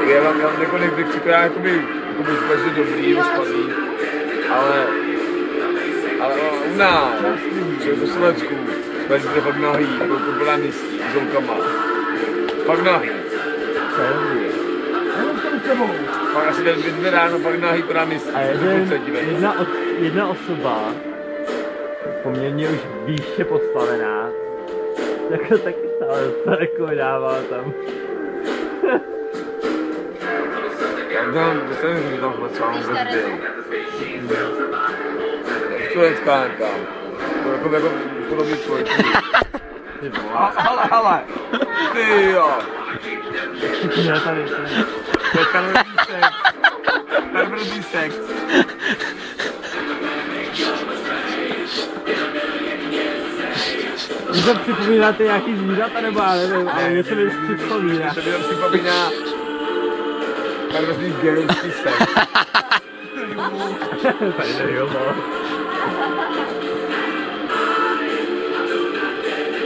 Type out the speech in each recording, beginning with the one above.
Já mám jako nechci jakoby úplně dobrý, rozpadlý, ale u nás, že po Slovensku, jsme jezdili fakt nahý, jako byla nízký, s holkama. Fakt nahý. To je dobrý. Fakt asi den ráno, fakt nahý, to nám nízký. A jedna osoba, poměrně už výše postavená, jako taky stále jako dává tam. Já jsem tam vůbec s vámi každý. Studentská tam. Jako podobný člověk. Ale, ty jo. Ne, tady. To je perverzní sex. Perverzní sex. Vy to připomínáte nějaký zvířata nebo já nevím, ale něco mi připomíná. To mi připomíná perverzní gejovský sex. Tady nevěděl.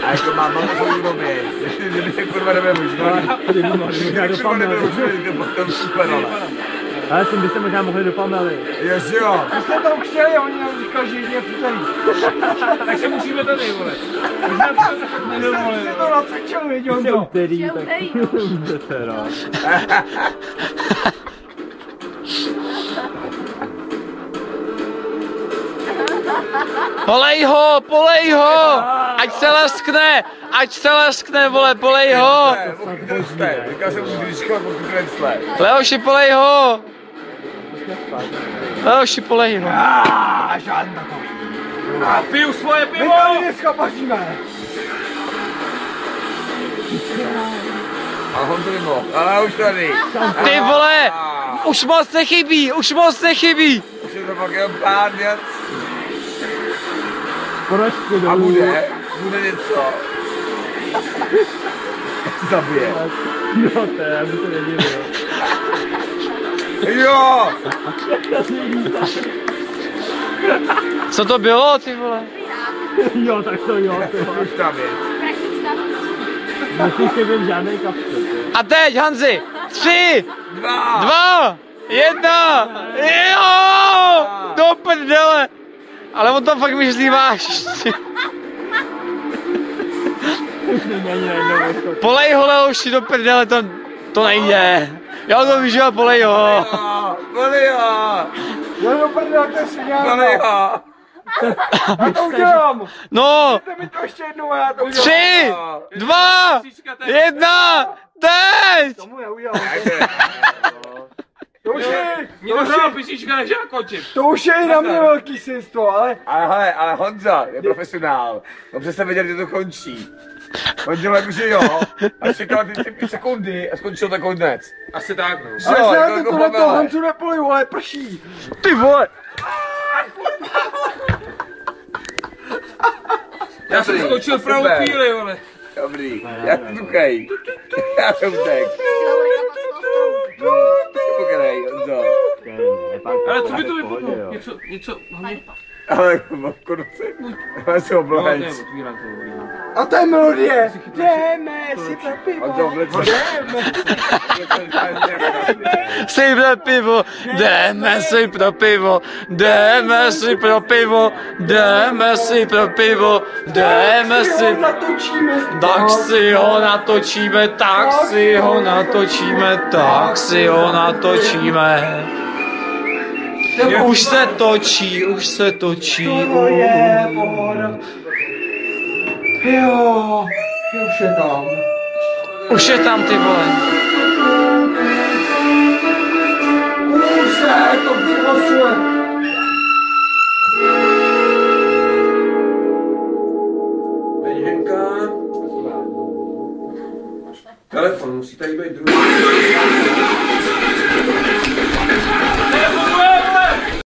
A jako mám svůj domy, kdyby kurva nebyl možný. Já doufám, nebyl možný, to potom super, ale. Ale tím byste možná mohli do Pamely. Ježi jo. My jsme tam chtěli, oni nám říkali, že jedině přitají. Tak se musíme tady, vole. My jsme to nacvičili, viděl Jste to. úterý, tak můžete, no. Polej ho! Ať se leskne, vole, polej ho! Říkal jsem mu, když škoda po kresle. Leoši, polej ho! Leoši, polej ho! Žádný takový. A piju svoje My pivo! tady dneska paříme. A on to nemohl, ale už tady. Ty vole! Už moc nechybí! Už je to fakt jenom pár věc. Poražky dolů. A bude něco. Zabije. No to je, aby to nevěděl. Jo! Co to bylo, ty vole? Jo, tak to jo, to jo. Už tam je. Musíš chybět žádnej kapce. A teď, Hanzi! 3, 2, 1, jo! Do prdele! Ale on tam fakt myslí váš. Polej ho, Leoši, do prdele, to nejde. Já to víš, polej ho. Polej ho! Já do prdele, to je sviňárna. Polej ho! Já to udělám. No! Dejte mi to ještě jednou a já to udělám. 3, 2, 1, teď! Tomu neudělám. To už je, Mě dohrává písnička než já kočím. to už je i na mě velký synstvo, ale... Ale Honza je profesionál. On přesně věděl, že to končí. On dělal jakože jo, a čekal ty 5 sekundy a skončil to konec. Asi tak, no. Ale Jo, znáte jako tohleto, Pamela. Honzu nepoliju, ale prší. Ty vole! Já jsem skočil v pravou Super. chvíli, vole. Dobrý, já jsem tukej. Já jsem utek. Pokraj, Honzo. Ale co by to vypadlo? Něco, hlavně... Ale konoce, já jsem No, obleč. ne, otvírám to. A to je melodie. Jdeme si pro pivo. Honzo obleč. Si pro pivo, jdeme si pro pivo, jdeme si pro pivo, jdeme si pro pivo, jdeme si... Natočíme. Tak si ho natočíme, tak si ho natočíme, tak si ho natočíme. Už se točí, už se točí. To je pohoda. Jo, už je tam. Už je tam, ty vole. Už se to vyhlasuje. Není Henka. Telefon, musí tady být druhý. Nefunguje!